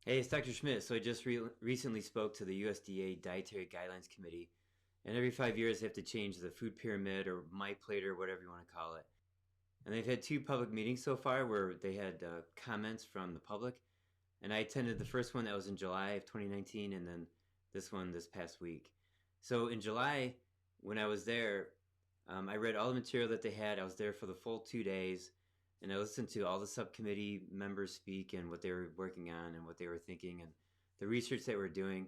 Hey, it's Dr. Schmidt. So I just recently spoke to the USDA Dietary Guidelines Committee, and every 5 years they have to change the food pyramid or my plate or whatever you want to call it. And they've had two public meetings so far where they had comments from the public, and I attended the first one that was in July of 2019, and then this one this past week. So in July, when I was there, I read all the material that they had. I was there for the full 2 days, and I listened to all the subcommittee members speak and what they were working on and what they were thinking and the research they were doing.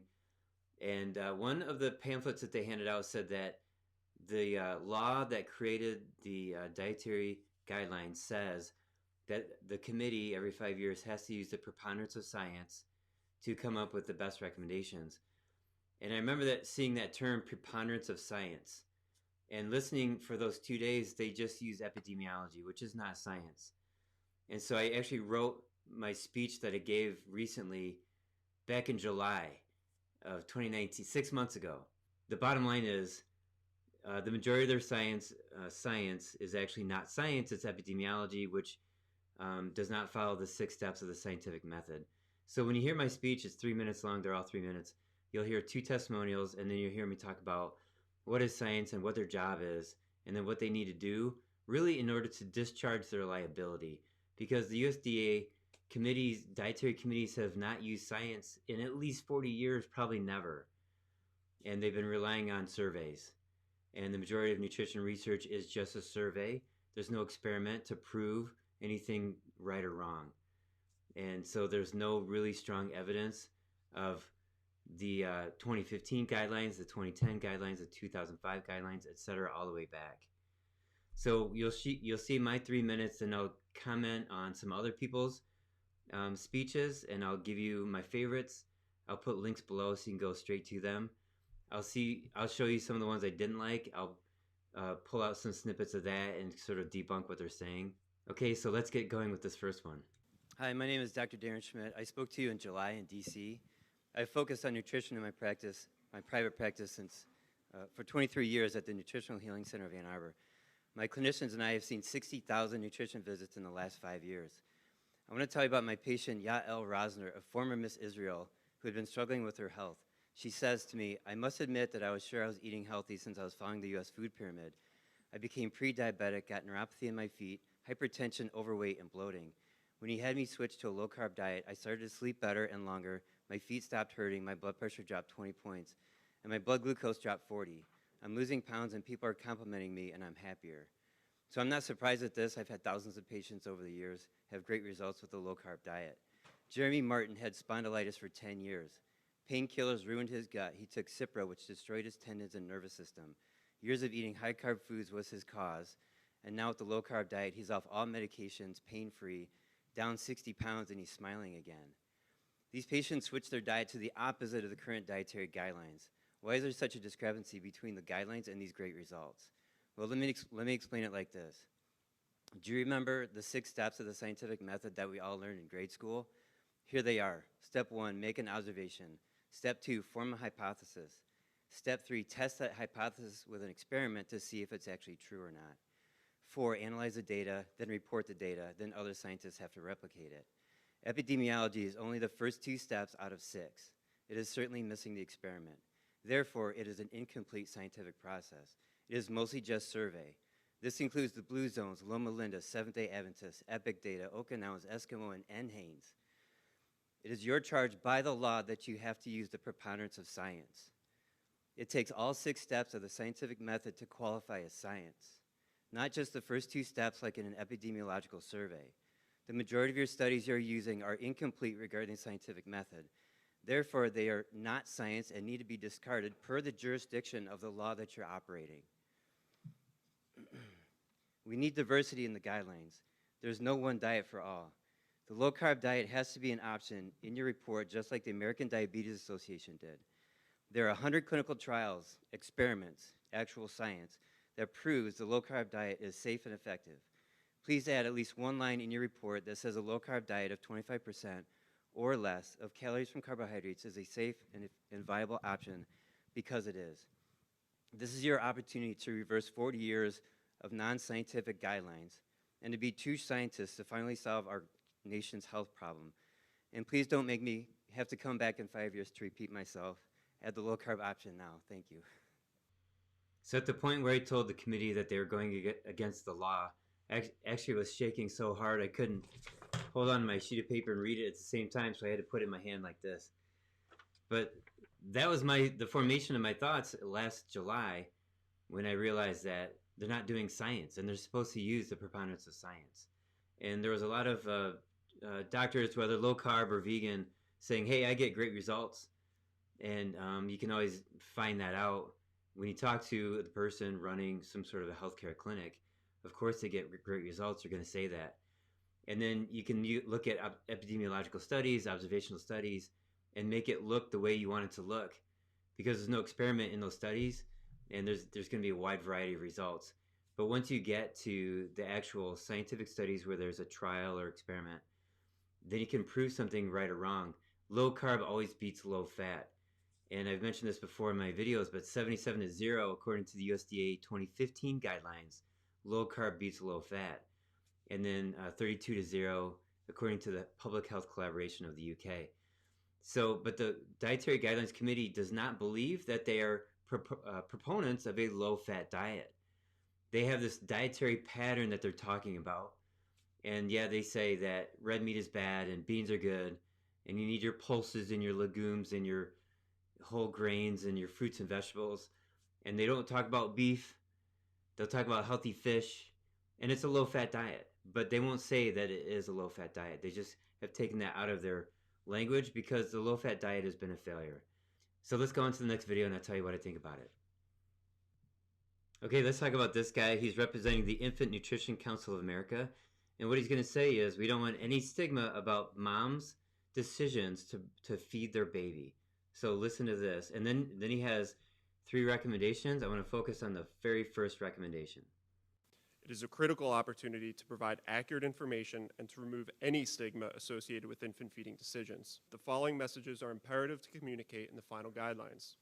And one of the pamphlets that they handed out said that the law that created the dietary guidelines says that the committee every 5 years has to use the preponderance of science to come up with the best recommendations. And I remember that seeing that term preponderance of science and listening for those 2 days, they just use epidemiology, which is not science. And so I actually wrote my speech that I gave recently back in July of 2019, 6 months ago. The bottom line is the majority of their science is actually not science, it's epidemiology, which does not follow the 6 steps of the scientific method. So when you hear my speech, it's 3 minutes long, they're all 3 minutes. You'll hear two testimonials, and then you'll hear me talk about what is science and what their job is, and then what they need to do, really in order to discharge their liability. Because the USDA committees, dietary committees, have not used science in at least 40 years, probably never. And they've been relying on surveys. And the majority of nutrition research is just a survey. There's no experiment to prove anything right or wrong. And so there's no really strong evidence of the 2015 guidelines, the 2010 guidelines, the 2005 guidelines, etc., all the way back. So you'll see my 3 minutes, and I'll comment on some other people's speeches, and I'll give you my favorites. I'll put links below so you can go straight to them. I'll show you some of the ones I didn't like. I'll pull out some snippets of that and sort of debunk what they're saying. Okay, so let's get going with this first one. Hi, my name is Dr. Darren Schmidt. I spoke to you in July in DC. I've focused on nutrition in my practice, my private practice, since for 23 years at the Nutritional Healing Center of Ann Arbor. My clinicians and I have seen 60,000 nutrition visits in the last 5 years. I want to tell you about my patient, Yael Rosner, a former Miss Israel, who had been struggling with her health. She says to me, "I must admit that I was sure I was eating healthy since I was following the U.S. food pyramid. I became pre-diabetic, got neuropathy in my feet, hypertension, overweight, and bloating. When he had me switch to a low-carb diet, I started to sleep better and longer, my feet stopped hurting, my blood pressure dropped 20 points, and my blood glucose dropped 40. I'm losing pounds and people are complimenting me and I'm happier." So I'm not surprised at this. I've had thousands of patients over the years have great results with the low-carb diet. Jeremy Martin had spondylitis for 10 years. Painkillers ruined his gut. He took Cipro, which destroyed his tendons and nervous system. Years of eating high-carb foods was his cause. And now with the low-carb diet, he's off all medications, pain-free, down 60 pounds, and he's smiling again. These patients switched their diet to the opposite of the current dietary guidelines. Why is there such a discrepancy between the guidelines and these great results? Well, let me explain it like this. Do you remember the 6 steps of the scientific method that we all learned in grade school? Here they are. Step 1, make an observation. Step 2, form a hypothesis. Step 3, test that hypothesis with an experiment to see if it's actually true or not. 4, analyze the data, then report the data, then other scientists have to replicate it. Epidemiology is only the first 2 steps out of 6. It is certainly missing the experiment. Therefore, it is an incomplete scientific process. It is mostly just survey. This includes the Blue Zones, Loma Linda, Seventh-day Adventists, Epic Data, Okinawans, Eskimo, and NHANES. It is your charge by the law that you have to use the preponderance of science. It takes all 6 steps of the scientific method to qualify as science, not just the first 2 steps like in an epidemiological survey. The majority of your studies you're using are incomplete regarding the scientific method. Therefore, they are not science and need to be discarded per the jurisdiction of the law that you're operating. We need diversity in the guidelines. There's no one diet for all. The low-carb diet has to be an option in your report, just like the American Diabetes Association did. There are 100 clinical trials, experiments, actual science, that proves the low-carb diet is safe and effective. Please add at least one line in your report that says a low-carb diet of 25% or less of calories from carbohydrates is a safe and viable option, because it is. This is your opportunity to reverse 40 years of non-scientific guidelines and to be true scientists to finally solve our nation's health problem. And please don't make me have to come back in 5 years to repeat myself. Add the low carb option now. Thank you. So at the point where I told the committee that they were going against the law, I actually was shaking so hard I couldn't hold on to my sheet of paper and read it at the same time, so I had to put it in my hand like this. But that was the formation of my thoughts last July when I realized that they're not doing science, and they're supposed to use the preponderance of science. And there was a lot of doctors, whether low carb or vegan, saying, hey, I get great results. And you can always find that out when you talk to the person running some sort of a healthcare clinic. Of course they get great results. They're going to say that. And then you can look at epidemiological studies, observational studies, and make it look the way you want it to look, because there's no experiment in those studies, and there's going to be a wide variety of results. But once you get to the actual scientific studies where there's a trial or experiment, then you can prove something right or wrong. Low carb always beats low fat. And I've mentioned this before in my videos, but 77 to 0, according to the USDA 2015 guidelines, low carb beats low fat. And then 32 to 0, according to the Public Health Collaboration of the UK. So, but the Dietary Guidelines Committee does not believe that they are proponents of a low-fat diet. They have this dietary pattern that they're talking about. And yeah, they say that red meat is bad and beans are good, and you need your pulses and your legumes and your whole grains and your fruits and vegetables. And they don't talk about beef. They'll talk about healthy fish, and it's a low-fat diet. But they won't say that it is a low-fat diet. They just have taken that out of their language because the low-fat diet has been a failure. So let's go on to the next video and I'll tell you what I think about it. Okay, let's talk about this guy. He's representing the Infant Nutrition Council of America. And what he's going to say is we don't want any stigma about moms' decisions to feed their baby. So listen to this. And then he has 3 recommendations. I want to focus on the very first recommendation. It is a critical opportunity to provide accurate information and to remove any stigma associated with infant feeding decisions. The following messages are imperative to communicate in the final guidelines.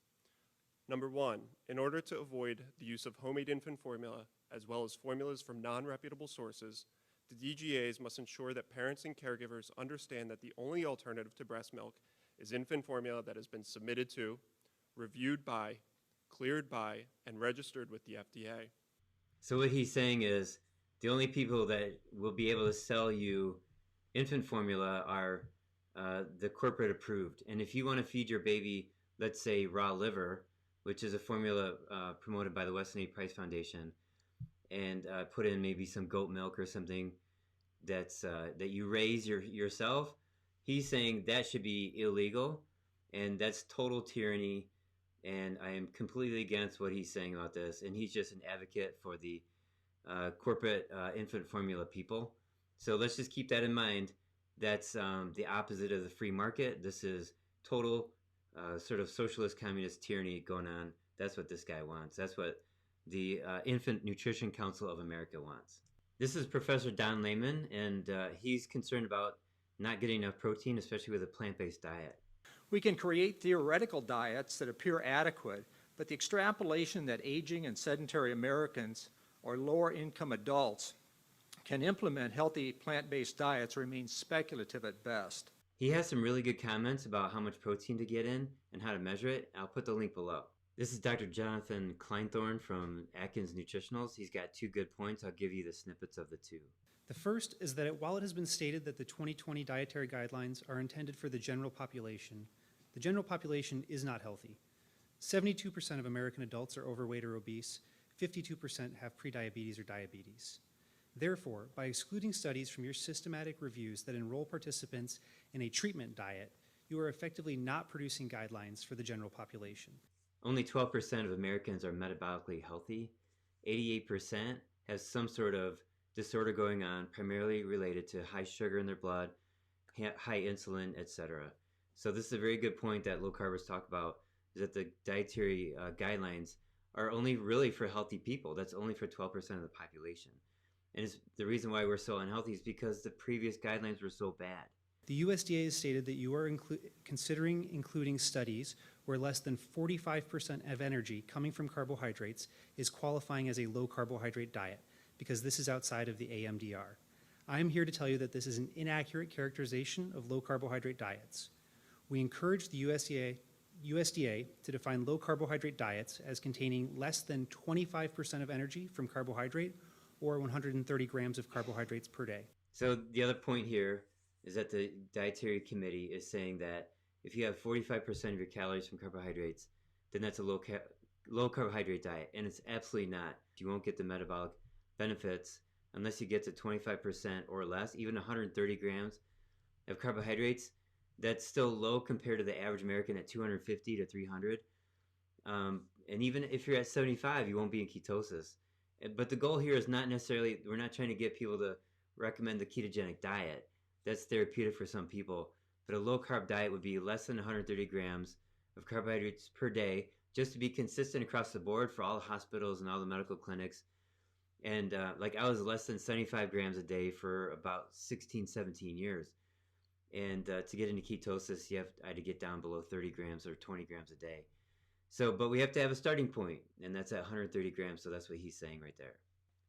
Number 1, in order to avoid the use of homemade infant formula, as well as formulas from non-reputable sources, the DGAs must ensure that parents and caregivers understand that the only alternative to breast milk is infant formula that has been submitted to, reviewed by, cleared by, and registered with the FDA. So what he's saying is the only people that will be able to sell you infant formula are the corporate approved. And if you want to feed your baby, let's say raw liver, which is a formula promoted by the Weston A. Price Foundation, and put in maybe some goat milk or something that you raise yourself, he's saying that should be illegal, and that's total tyranny. And I am completely against what he's saying about this. And he's just an advocate for the corporate infant formula people. So let's just keep that in mind. That's the opposite of the free market. This is total sort of socialist communist tyranny going on. That's what this guy wants. That's what the Infant Nutrition Council of America wants. This is Professor Don Layman, and he's concerned about not getting enough protein, especially with a plant-based diet. We can create theoretical diets that appear adequate, but the extrapolation that aging and sedentary Americans or lower income adults can implement healthy plant-based diets remains speculative at best. He has some really good comments about how much protein to get in and how to measure it. I'll put the link below. This is Dr. Jonathan Kleinthorn from Atkins Nutritionals. He's got 2 good points. I'll give you the snippets of the 2. The first is that while it has been stated that the 2020 dietary guidelines are intended for the general population, the general population is not healthy. 72% of American adults are overweight or obese, 52% have prediabetes or diabetes. Therefore, by excluding studies from your systematic reviews that enroll participants in a treatment diet, you are effectively not producing guidelines for the general population. Only 12% of Americans are metabolically healthy. 88% has some sort of disorder going on, primarily related to high sugar in their blood, high insulin, etc. So this is a very good point that low carbers talk about, is that the dietary guidelines are only really for healthy people. That's only for 12% of the population. And the reason why we're so unhealthy is because the previous guidelines were so bad. The USDA has stated that you are considering including studies where less than 45% of energy coming from carbohydrates is qualifying as a low carbohydrate diet, because this is outside of the AMDR. I am here to tell you that this is an inaccurate characterization of low carbohydrate diets. We encourage the USDA to define low carbohydrate diets as containing less than 25% of energy from carbohydrate or 130 grams of carbohydrates per day. So the other point here is that the dietary committee is saying that if you have 45% of your calories from carbohydrates, then that's a low carbohydrate diet, and it's absolutely not. You won't get the metabolic benefits unless you get to 25% or less. Even 130 grams of carbohydrates, that's still low compared to the average American at 250 to 300. And even if you're at 75, you won't be in ketosis. But the goal here is not necessarily, we're not trying to get people to recommend the ketogenic diet. That's therapeutic for some people. But a low carb diet would be less than 130 grams of carbohydrates per day, just to be consistent across the board for all the hospitals and all the medical clinics. And like I was less than 75 grams a day for about 16, 17 years. And to get into ketosis, I had to get down below 30 grams or 20 grams a day. So, but we have to have a starting point, and that's at 130 grams, so that's what he's saying right there.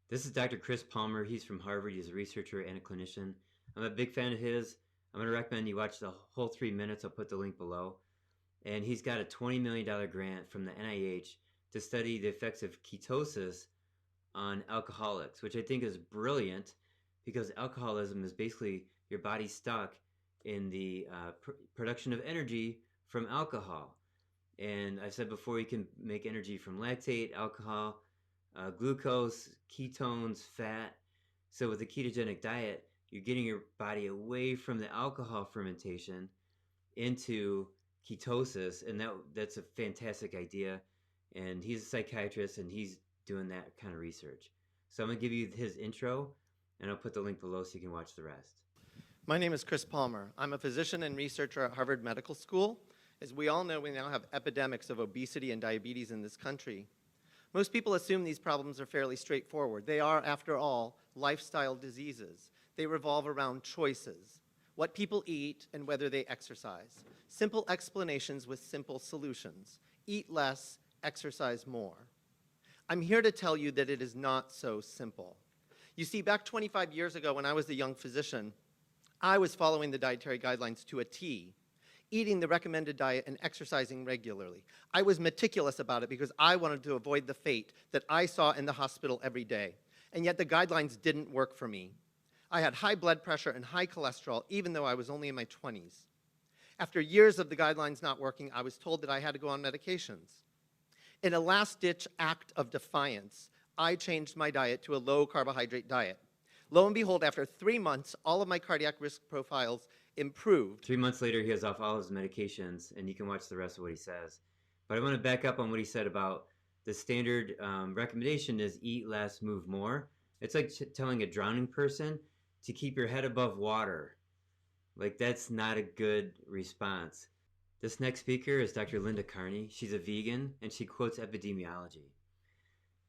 This is Dr. Chris Palmer. He's from Harvard. He's a researcher and a clinician. I'm a big fan of his. I'm going to recommend you watch the whole 3 minutes. I'll put the link below. And he's got a $20 million grant from the NIH to study the effects of ketosis on alcoholics, which I think is brilliant because alcoholism is basically your body stuck in the production of energy from alcohol. And I've said before, you can make energy from lactate, alcohol, glucose, ketones, fat. So with a ketogenic diet, you're getting your body away from the alcohol fermentation into ketosis, and that's a fantastic idea. And he's a psychiatrist, and he's doing that kind of research. So I'm going to give you his intro, and I'll put the link below so you can watch the rest. My name is Chris Palmer. I'm a physician and researcher at Harvard Medical School. As we all know, we now have epidemics of obesity and diabetes in this country. Most people assume these problems are fairly straightforward. They are, after all, lifestyle diseases. They revolve around choices, what people eat and whether they exercise. Simple explanations with simple solutions. Eat less, exercise more. I'm here to tell you that it is not so simple. You see, back 25 years ago when I was a young physician, I was following the dietary guidelines to a T, eating the recommended diet and exercising regularly. I was meticulous about it because I wanted to avoid the fate that I saw in the hospital every day. And yet the guidelines didn't work for me. I had high blood pressure and high cholesterol, even though I was only in my 20s. After years of the guidelines not working, I was told that I had to go on medications. In a last-ditch act of defiance, I changed my diet to a low-carbohydrate diet. Lo and behold, after 3 months, all of my cardiac risk profiles improved. 3 months later, he has off all his medications, and you can watch the rest of what he says. But I want to back up on what he said about the standard recommendation is eat less, move more. It's like telling a drowning person to keep your head above water. Like, that's not a good response. This next speaker is Dr. Linda Carney. She's a vegan, and she quotes epidemiology.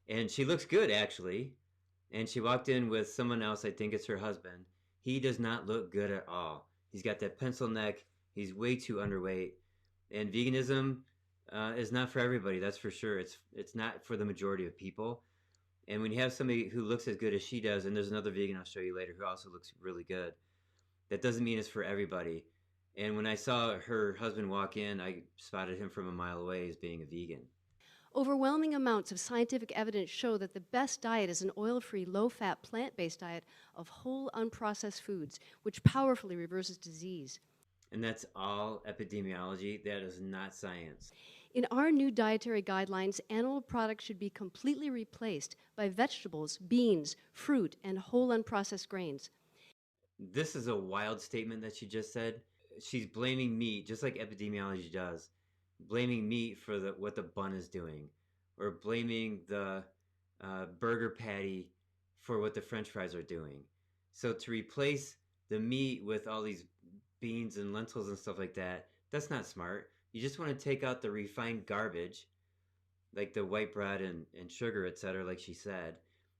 And she looks good, actually. And she walked in with someone else, I think it's her husband. He does not look good at all. He's got that pencil neck. He's way too underweight. And veganism is not for everybody, that's for sure. It's not for the majority of people. And when you have somebody who looks as good as she does, and there's another vegan I'll show you later who also looks really good, that doesn't mean it's for everybody. And when I saw her husband walk in, I spotted him from a mile away as being a vegan. Overwhelming amounts of scientific evidence show that the best diet is an oil-free, low-fat, plant-based diet of whole, unprocessed foods, which powerfully reverses disease. And that's all epidemiology. That is not science. In our new dietary guidelines, animal products should be completely replaced by vegetables, beans, fruit, and whole, unprocessed grains. This is a wild statement that she just said. She's blaming meat, just like epidemiology does. Blaming meat for what the bun is doing, or blaming the burger patty for what the french fries are doing. So to replace the meat with all these beans and lentils and stuff like that, that's not smart. You just want to take out the refined garbage, like the white bread and sugar, etc., like she said.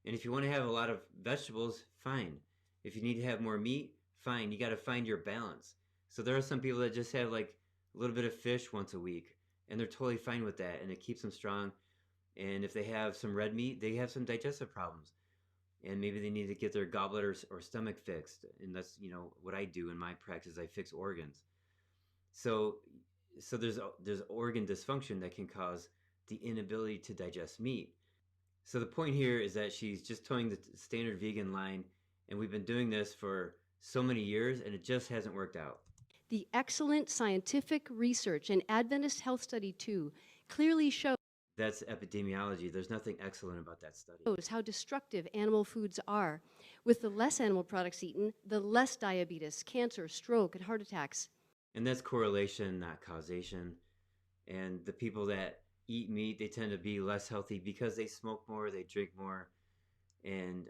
And if you want to have a lot of vegetables, fine. If you need to have more meat, fine. You got to find your balance. So there are some people that just have like a little bit of fish once a week, and they're totally fine with that, and it keeps them strong. And if they have some red meat, they have some digestive problems, and maybe they need to get their goblet or stomach fixed. And that's, you know, what I do in my practice. I fix organs. So there's organ dysfunction that can cause the inability to digest meat. So the point here is that she's just towing the standard vegan line, and we've been doing this for so many years, and it just hasn't worked out. The excellent scientific research in Adventist Health Study 2 clearly shows That's epidemiology. There's nothing excellent about that study. how destructive animal foods are. With the less animal products eaten, the less diabetes, cancer, stroke, and heart attacks. And that's correlation, not causation. And the people that eat meat, they tend to be less healthy because they smoke more, they drink more, and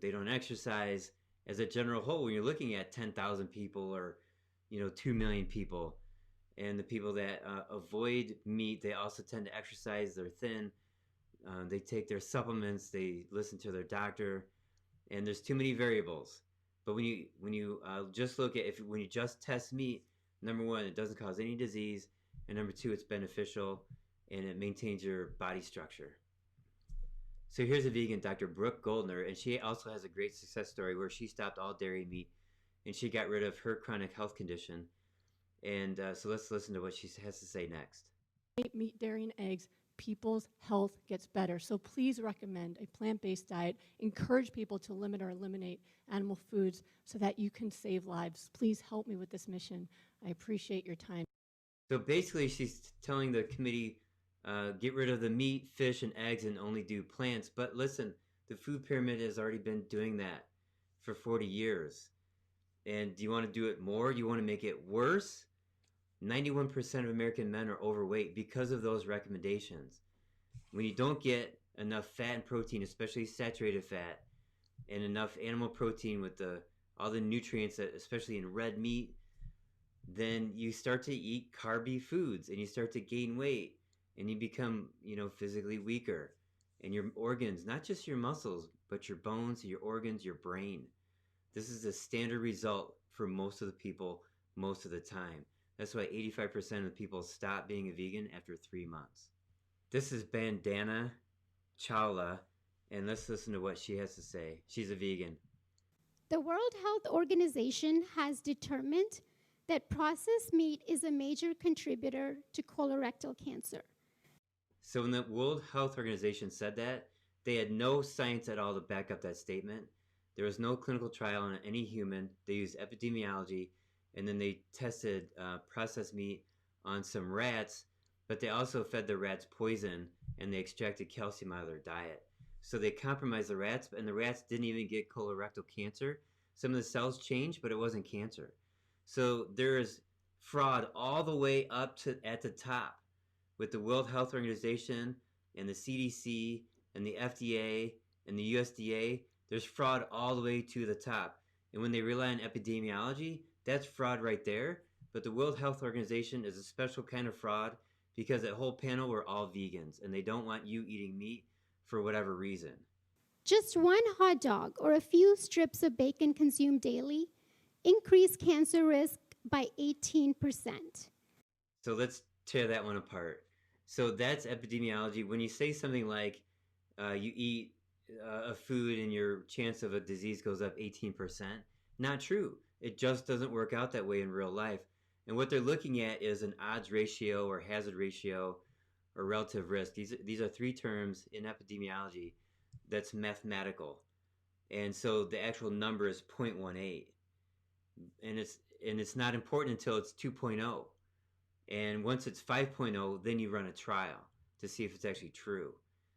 they don't exercise. As a general whole, when you're looking at 10,000 people or 2 million people, and the people that avoid meat, they also tend to exercise, they're thin, they take their supplements, they listen to their doctor, and there's too many variables. But when you just look at, when you just test meat, number one, it doesn't cause any disease, and number two, it's beneficial, and it maintains your body structure. So here's a vegan, Dr. Brooke Goldner, and she also has a great success story where she stopped all dairy meat, and she got rid of her chronic health condition. And so let's listen to what she has to say next. Meat, dairy, and eggs, people's health gets better. So please recommend a plant-based diet. Encourage people to limit or eliminate animal foods so that you can save lives. Please help me with this mission. I appreciate your time. So basically, she's telling the committee, get rid of the meat, fish, and eggs and only do plants. But listen, the food pyramid has already been doing that for 40 years. And do you want to do it more? You want to make it worse? 91% of American men are overweight because of those recommendations. When you don't get enough fat and protein, especially saturated fat, and enough animal protein with all the nutrients, that, especially in red meat, then you start to eat carby foods and you start to gain weight and you become, physically weaker. And your organs, not just your muscles, but your bones, your organs, your brain. This is the standard result for most of the people most of the time. That's why 85% of the people stop being a vegan after 3 months. This is Vandana Chawla, and let's listen to what she has to say. She's a vegan. The World Health Organization has determined that processed meat is a major contributor to colorectal cancer. So when the World Health Organization said that, they had no science at all to back up that statement. There was no clinical trial on any human. They used epidemiology, and then they tested processed meat on some rats, but they also fed the rats poison, and they extracted calcium out of their diet. So they compromised the rats, and the rats didn't even get colorectal cancer. Some of the cells changed, but it wasn't cancer. So there is fraud all the way up to at the top with the World Health Organization and the CDC and the FDA and the USDA. There's fraud all the way to the top. And when they rely on epidemiology, that's fraud right there. But the World Health Organization is a special kind of fraud because that whole panel were all vegans and they don't want you eating meat for whatever reason. Just one hot dog or a few strips of bacon consumed daily increase cancer risk by 18%. So let's tear that one apart. So that's epidemiology. When you say something like you eat a food and your chance of a disease goes up 18%, not true. It just doesn't work out that way in real life. And what they're looking at is an odds ratio or hazard ratio or relative risk. These are three terms in epidemiology that's mathematical. And so the actual number is 0.18. And it's not important until it's 2.0. And once it's 5.0, then you run a trial to see if it's actually true.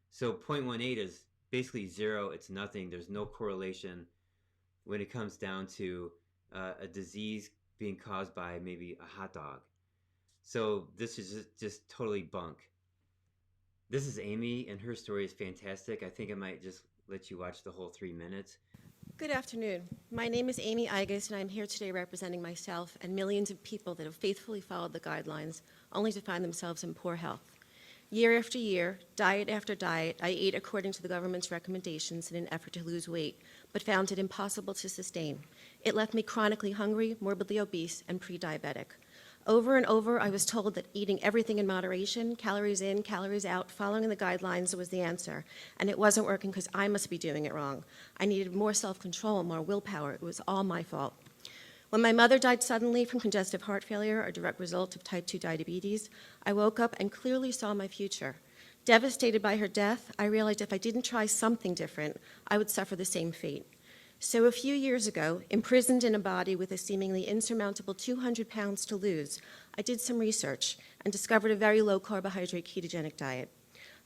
So 0.18 is basically zero. It's nothing. There's no correlation when it comes down to a disease being caused by maybe a hot dog. So this is just totally bunk. This is Amy, and her story is fantastic. I think I might just let you watch the whole 3 minutes. Good afternoon. My name is Amy Igus, and I'm here today representing myself and millions of people that have faithfully followed the guidelines, only to find themselves in poor health. Year after year, diet after diet, I ate according to the government's recommendations in an effort to lose weight, but found it impossible to sustain. It left me chronically hungry, morbidly obese, and pre-diabetic. Over and over, I was told that eating everything in moderation, calories in, calories out, following the guidelines was the answer. And it wasn't working because I must be doing it wrong. I needed more self-control, more willpower. It was all my fault. When my mother died suddenly from congestive heart failure, a direct result of type 2 diabetes, I woke up and clearly saw my future. Devastated by her death, I realized if I didn't try something different, I would suffer the same fate. So a few years ago, imprisoned in a body with a seemingly insurmountable 200 pounds to lose, I did some research and discovered a very low carbohydrate ketogenic diet.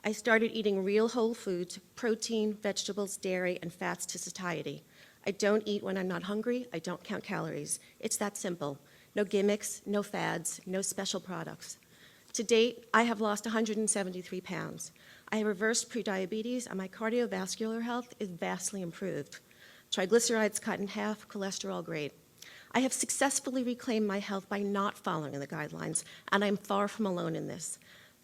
I started eating real whole foods, protein, vegetables, dairy, and fats to satiety. I don't eat when I'm not hungry. I don't count calories. It's that simple. No gimmicks, no fads, no special products. To date, I have lost 173 pounds. I have reversed prediabetes, and my cardiovascular health is vastly improved. Triglycerides cut in half, cholesterol great. I have successfully reclaimed my health by not following the guidelines, and I'm far from alone in this.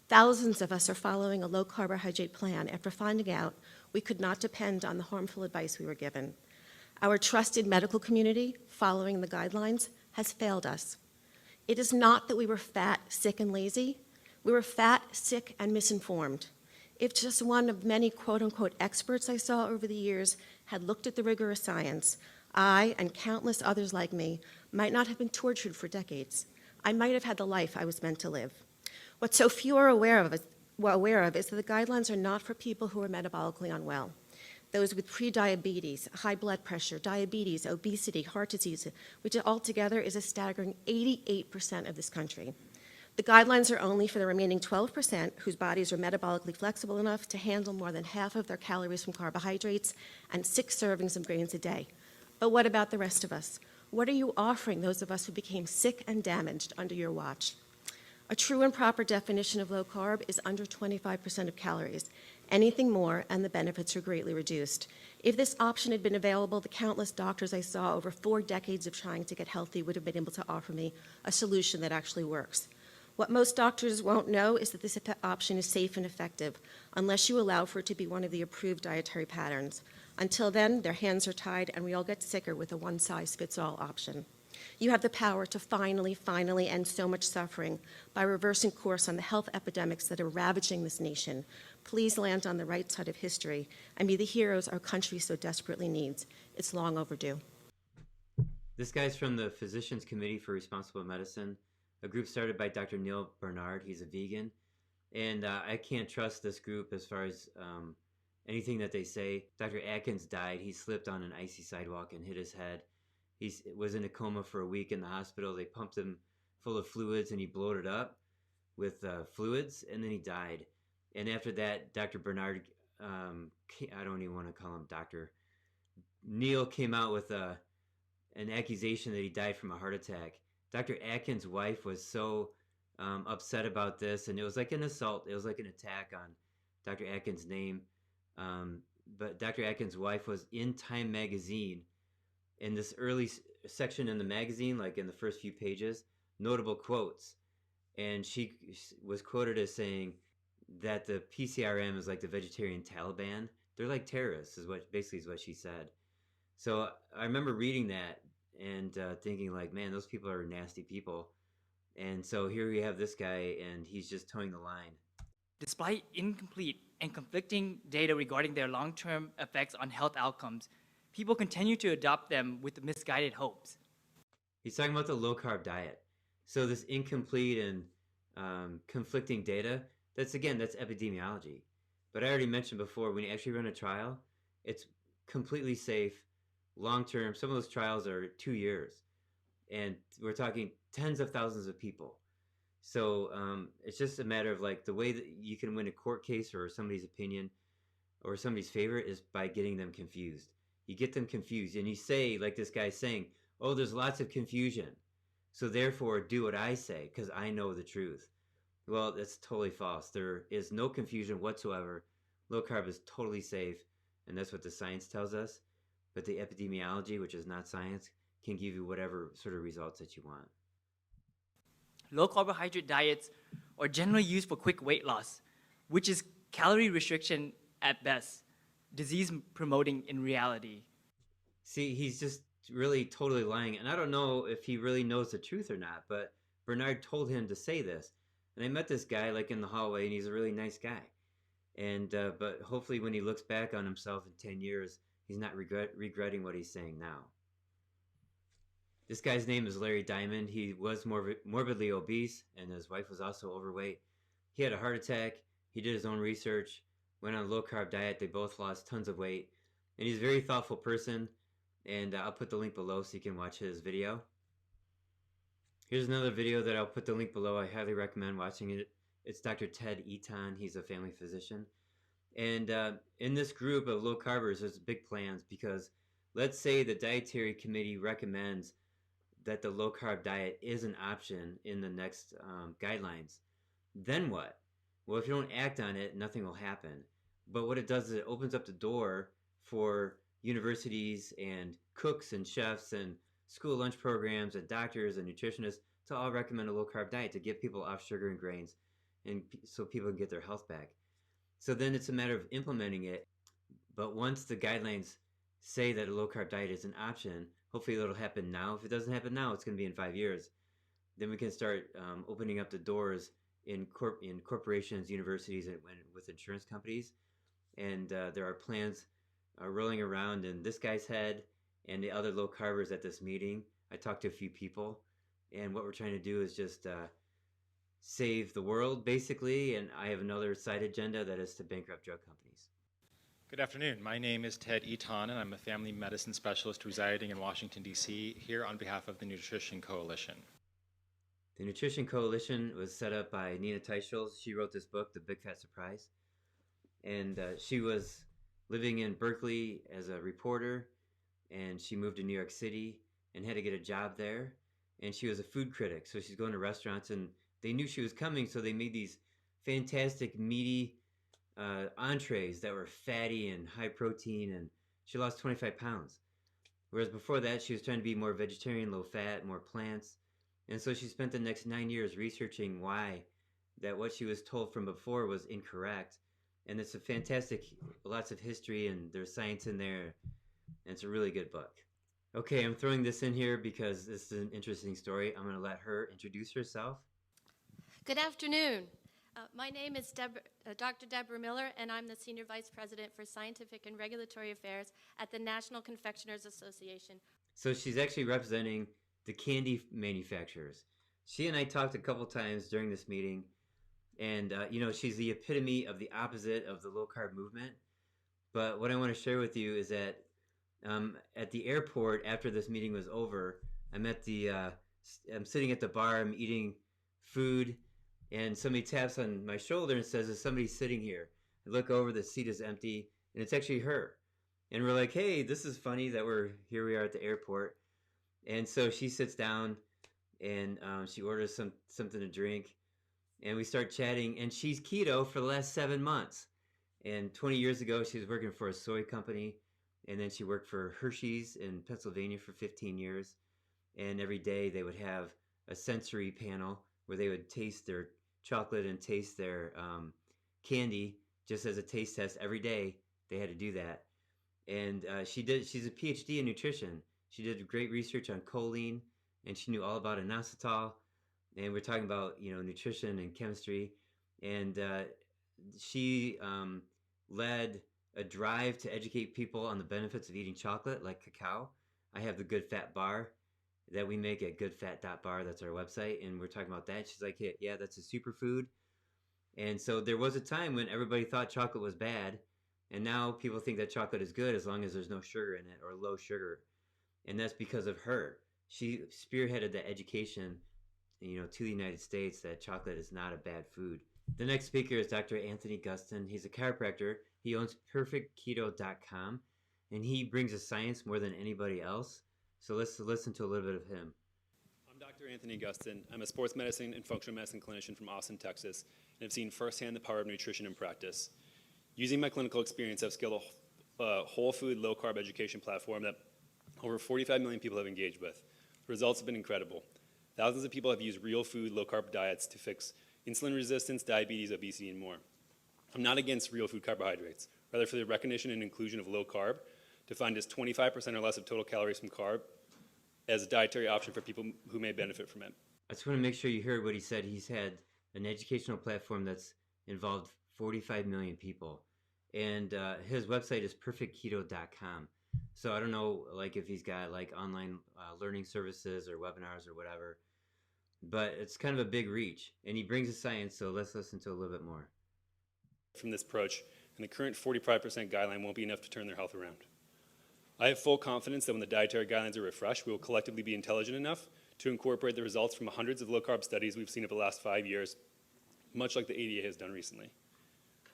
Thousands of us are following a low-carbohydrate plan after finding out we could not depend on the harmful advice we were given. Our trusted medical community, following the guidelines, has failed us. It is not that we were fat, sick, and lazy. We were fat, sick, and misinformed. If just one of many quote-unquote experts I saw over the years had looked at the rigorous science, I, and countless others like me, might not have been tortured for decades. I might have had the life I was meant to live. What so few are aware of is that the guidelines are not for people who are metabolically unwell. Those with prediabetes, high blood pressure, diabetes, obesity, heart disease, which altogether is a staggering 88% of this country. The guidelines are only for the remaining 12% whose bodies are metabolically flexible enough to handle more than half of their calories from carbohydrates and 6 servings of grains a day. But what about the rest of us? What are you offering those of us who became sick and damaged under your watch? A true and proper definition of low carb is under 25% of calories. Anything more, and the benefits are greatly reduced. If this option had been available, the countless doctors I saw over 4 decades of trying to get healthy would have been able to offer me a solution that actually works. What most doctors won't know is that this option is safe and effective, unless you allow for it to be one of the approved dietary patterns. Until then, their hands are tied, and we all get sicker with a one-size-fits-all option. You have the power to finally end so much suffering by reversing course on the health epidemics that are ravaging this nation. Please land on the right side of history and be the heroes our country so desperately needs. It's long overdue. This guy's from the Physicians Committee for Responsible Medicine, a group started by Dr. Neil Barnard. He's a vegan. And I can't trust this group as far as anything that they say. Dr. Atkins died. He slipped on an icy sidewalk and hit his head. He was in a coma for a week in the hospital. They pumped him full of fluids, and he bloated up with fluids, and then he died. And after that, Dr. Barnard, I don't even want to call him doctor, Neil came out with an accusation that he died from a heart attack. Dr. Atkins' wife was so upset about this, and it was like an assault. It was like an attack on Dr. Atkins' name. But Dr. Atkins' wife was in Time magazine in this early section in the magazine, like in the first few pages, notable quotes. And she was quoted as saying that the PCRM is like the vegetarian Taliban. They're like terrorists, is what she said. So I remember reading that and thinking like, man, those people are nasty people. And so here we have this guy, and he's just towing the line. Despite incomplete and conflicting data regarding their long-term effects on health outcomes, people continue to adopt them with misguided hopes. He's talking about the low-carb diet. So this incomplete and conflicting data, that's epidemiology. But I already mentioned before, when you actually run a trial, it's completely safe, long-term. Some of those trials are 2 years. And we're talking tens of thousands of people. So it's just a matter of like the way that you can win a court case or somebody's opinion or somebody's favor is by getting them confused. You get them confused and you say, like this guy's saying, oh, there's lots of confusion. So therefore do what I say because I know the truth. Well, that's totally false. There is no confusion whatsoever. Low carb is totally safe, and that's what the science tells us. But the epidemiology, which is not science, can give you whatever sort of results that you want. Low carbohydrate diets are generally used for quick weight loss, which is calorie restriction at best, disease promoting in reality. See, he's just really totally lying. And I don't know if he really knows the truth or not, but Bernard told him to say this. And I met this guy like in the hallway, and he's a really nice guy. And but hopefully when he looks back on himself in 10 years, he's not regretting what he's saying now. This guy's name is Larry Diamond. He was morbidly obese, and his wife was also overweight. He had a heart attack. He did his own research, went on a low-carb diet. They both lost tons of weight. And he's a very thoughtful person, and I'll put the link below so you can watch his video. Here's another video that I'll put the link below. I highly recommend watching it. It's Dr. Ted Eaton. He's a family physician. And in this group of low-carbers, there's big plans because let's say the dietary committee recommends that the low-carb diet is an option in the next guidelines. Then what? Well, if you don't act on it, nothing will happen. But what it does is it opens up the door for universities and cooks and chefs and school lunch programs and doctors and nutritionists to all recommend a low-carb diet to get people off sugar and grains and so people can get their health back. So then it's a matter of implementing it. But once the guidelines say that a low-carb diet is an option, hopefully it'll happen now. If it doesn't happen now, it's going to be in 5 years. Then we can start opening up the doors in corporations, universities, and with insurance companies. And there are plans rolling around in this guy's head and the other low-carbers at this meeting. I talked to a few people, and what we're trying to do is just save the world, basically, and I have another side agenda that is to bankrupt drug companies. Good afternoon. My name is Ted Eaton, and I'm a family medicine specialist residing in Washington, D.C., here on behalf of the Nutrition Coalition. The Nutrition Coalition was set up by Nina Teicholz. She wrote this book, The Big Fat Surprise, and she was living in Berkeley as a reporter, and she moved to New York City and had to get a job there, and she was a food critic, so she's going to restaurants, and they knew she was coming, so they made these fantastic meaty entrees that were fatty and high protein, and she lost 25 pounds. Whereas before that, she was trying to be more vegetarian, low fat, more plants. And so she spent the next 9 years researching why that what she was told from before was incorrect. And it's a fantastic, lots of history, and there's science in there, and it's a really good book. Okay, I'm throwing this in here because this is an interesting story. I'm going to let her introduce herself. Good afternoon. My name is Dr. Debra Miller, and I'm the Senior Vice President for Scientific and Regulatory Affairs at the National Confectioners Association. So she's actually representing the candy manufacturers. She and I talked a couple times during this meeting, and she's the epitome of the opposite of the low-carb movement. But what I want to share with you is that at the airport, after this meeting was over, I'm sitting at the bar, I'm eating food, and somebody taps on my shoulder and says, "Is somebody sitting here?" I look over, the seat is empty, and it's actually her. And we're like, "Hey, this is funny that we are at the airport." And so she sits down, and she orders something to drink, and we start chatting, and she's keto for the last 7 months. And 20 years ago, she was working for a soy company, and then she worked for Hershey's in Pennsylvania for 15 years. And every day they would have a sensory panel where they would taste their chocolate and taste their candy just as a taste test. Every day they had to do that. And she's a PhD in nutrition. She did great research on choline, and she knew all about inositol. And we're talking about, nutrition and chemistry. And she led a drive to educate people on the benefits of eating chocolate, like cacao. I have the Good Fat Bar that we make at goodfat.bar. That's our website. And we're talking about that. She's like, yeah, that's a superfood. And so there was a time when everybody thought chocolate was bad. And now people think that chocolate is good as long as there's no sugar in it or low sugar. And that's because of her. She spearheaded the education, to the United States that chocolate is not a bad food. The next speaker is Dr. Anthony Gustin. He's a chiropractor. He owns perfectketo.com, and he brings us science more than anybody else. So let's listen to a little bit of him. I'm Dr. Anthony Gustin. I'm a sports medicine and functional medicine clinician from Austin, Texas, and have seen firsthand the power of nutrition in practice. Using my clinical experience, I've scaled a whole food, low carb education platform that over 45 million people have engaged with. The results have been incredible. Thousands of people have used real food, low carb diets to fix insulin resistance, diabetes, obesity, and more. I'm not against real food carbohydrates, rather for the recognition and inclusion of low carb, defined as 25% or less of total calories from carb, as a dietary option for people who may benefit from it. I just want to make sure you heard what he said. He's had an educational platform that's involved 45 million people. And his website is perfectketo.com. So I don't know, like if he's got like online learning services or webinars or whatever, but it's kind of a big reach, and he brings the science. So let's listen to a little bit more. From this approach, and the current 45% guideline won't be enough to turn their health around. I have full confidence that when the dietary guidelines are refreshed, we will collectively be intelligent enough to incorporate the results from hundreds of low-carb studies we've seen over the last 5 years, much like the ADA has done recently.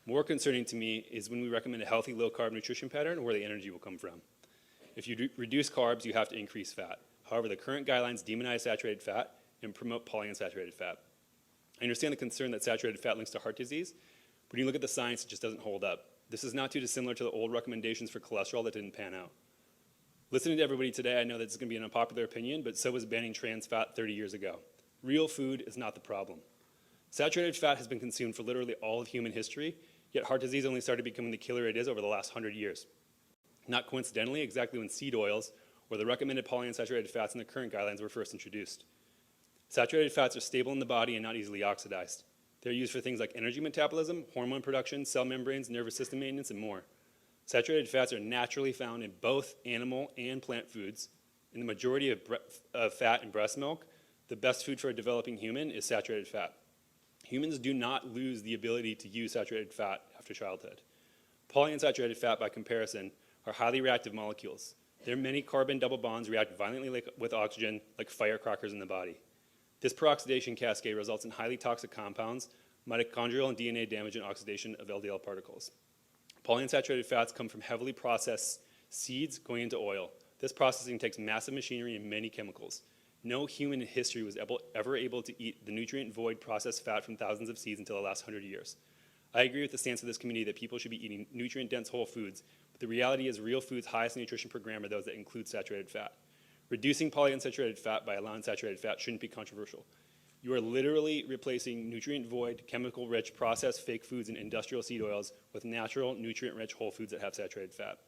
More concerning to me is when we recommend a healthy low-carb nutrition pattern where the energy will come from. If you reduce carbs, you have to increase fat. However, the current guidelines demonize saturated fat and promote polyunsaturated fat. I understand the concern that saturated fat links to heart disease, but when you look at the science, it just doesn't hold up. This is not too dissimilar to the old recommendations for cholesterol that didn't pan out. Listening to everybody today, I know that it's going to be an unpopular opinion, but so was banning trans fat 30 years ago. Real food is not the problem. Saturated fat has been consumed for literally all of human history, yet heart disease only started becoming the killer it is over the last 100 years. Not coincidentally, exactly when seed oils or the recommended polyunsaturated fats in the current guidelines were first introduced. Saturated fats are stable in the body and not easily oxidized. They're used for things like energy metabolism, hormone production, cell membranes, nervous system maintenance, and more. Saturated fats are naturally found in both animal and plant foods. In the majority of fat in breast milk, the best food for a developing human is saturated fat. Humans do not lose the ability to use saturated fat after childhood. Polyunsaturated fat, by comparison, are highly reactive molecules. Their many carbon double bonds react violently with oxygen like firecrackers in the body. This peroxidation cascade results in highly toxic compounds, mitochondrial and DNA damage and oxidation of LDL particles. Polyunsaturated fats come from heavily processed seeds going into oil. This processing takes massive machinery and many chemicals. No human in history was ever able to eat the nutrient-void processed fat from thousands of seeds until the last 100 years. I agree with the stance of this committee that people should be eating nutrient-dense whole foods, but the reality is real foods highest in nutrition per gram are those that include saturated fat. Reducing polyunsaturated fat by allowing saturated fat shouldn't be controversial. You are literally replacing nutrient-void, chemical-rich, processed fake foods and industrial seed oils with natural, nutrient-rich whole foods that have saturated fat.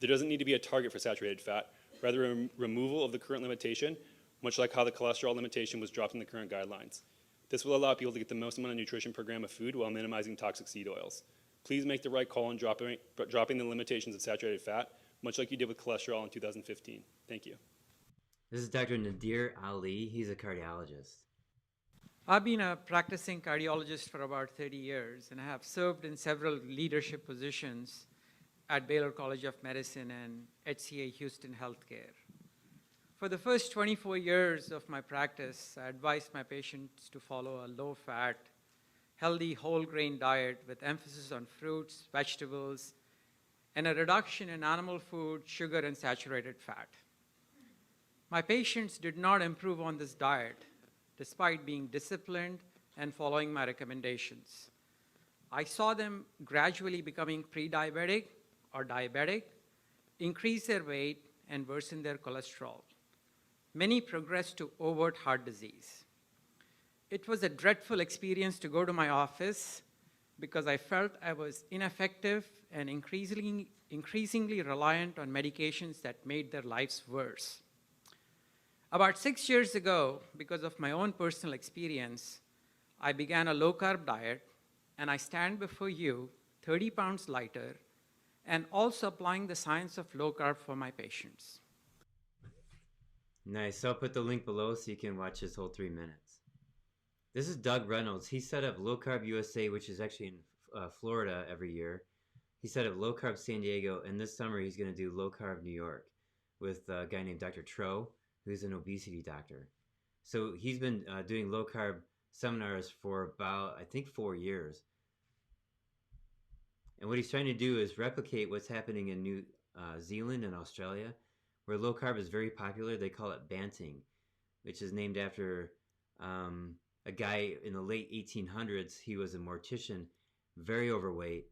There doesn't need to be a target for saturated fat, rather removal of the current limitation, much like how the cholesterol limitation was dropped in the current guidelines. This will allow people to get the most amount of nutrition per gram of food while minimizing toxic seed oils. Please make the right call in dropping the limitations of saturated fat, much like you did with cholesterol in 2015. Thank you. This is Dr. Nadir Ali. He's a cardiologist. I've been a practicing cardiologist for about 30 years, and I have served in several leadership positions at Baylor College of Medicine and HCA Houston Healthcare. For the first 24 years of my practice, I advised my patients to follow a low-fat, healthy whole-grain diet with emphasis on fruits, vegetables, and a reduction in animal food, sugar, and saturated fat. My patients did not improve on this diet despite being disciplined and following my recommendations. I saw them gradually becoming pre-diabetic or diabetic, increase their weight, and worsen their cholesterol. Many progressed to overt heart disease. It was a dreadful experience to go to my office because I felt I was ineffective and increasingly reliant on medications that made their lives worse. About 6 years ago, because of my own personal experience, I began a low-carb diet, and I stand before you 30 pounds lighter and also applying the science of low-carb for my patients. Nice. So I'll put the link below so you can watch this whole 3 minutes. This is Doug Reynolds. He set up Low Carb USA, which is actually in Florida every year. He set up Low Carb San Diego, and this summer he's going to do Low Carb New York with a guy named Dr. Tro, who's an obesity doctor. So he's been doing low carb seminars for about, I think, 4 years. And what he's trying to do is replicate what's happening in New Zealand and Australia, where low carb is very popular. They call it Banting, which is named after a guy in the late 1800s. He was a mortician, very overweight,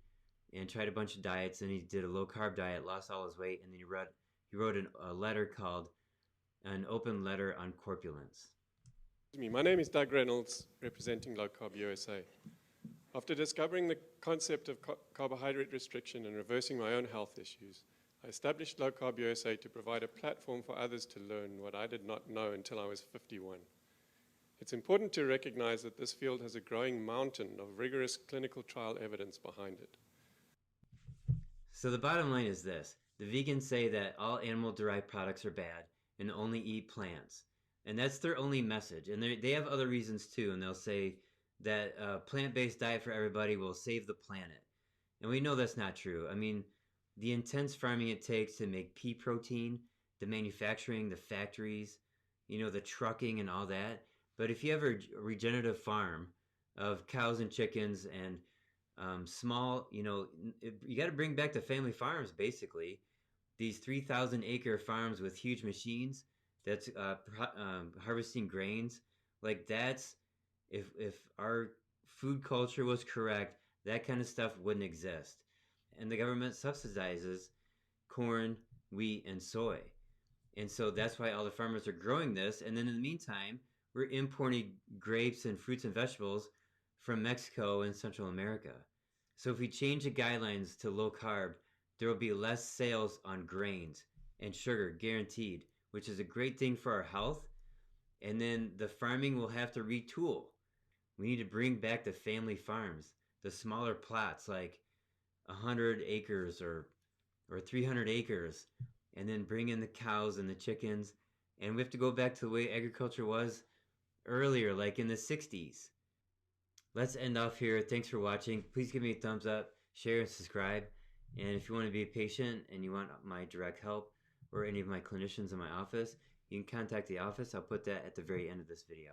and tried a bunch of diets. And he did a low carb diet, lost all his weight, and then he wrote a letter called An Open Letter on Corpulence. My name is Doug Reynolds, representing Low Carb USA. After discovering the concept of carbohydrate restriction and reversing my own health issues, I established Low Carb USA to provide a platform for others to learn what I did not know until I was 51. It's important to recognize that this field has a growing mountain of rigorous clinical trial evidence behind it. So the bottom line is this. The vegans say that all animal-derived products are bad and only eat plants. And that's their only message. And they have other reasons too, and they'll say that a plant-based diet for everybody will save the planet. And we know that's not true. I mean, the intense farming it takes to make pea protein, the manufacturing, the factories, the trucking and all that. But if you have a regenerative farm of cows and chickens and small, you got to bring back the family farms, basically. These 3,000 acre farms with huge machines that's harvesting grains. Like that's, if our food culture was correct, that kind of stuff wouldn't exist. And the government subsidizes corn, wheat, and soy. And so that's why all the farmers are growing this. And then in the meantime, we're importing grapes and fruits and vegetables from Mexico and Central America. So if we change the guidelines to low carb, there will be less sales on grains and sugar, guaranteed, which is a great thing for our health. And then the farming will have to retool. We need to bring back the family farms, the smaller plots like 100 acres or 300 acres, and then bring in the cows and the chickens. And we have to go back to the way agriculture was earlier, like in the 60s. Let's end off here. Thanks for watching. Please give me a thumbs up, share, and subscribe. And if you want to be a patient and you want my direct help or any of my clinicians in my office, you can contact the office. I'll put that at the very end of this video.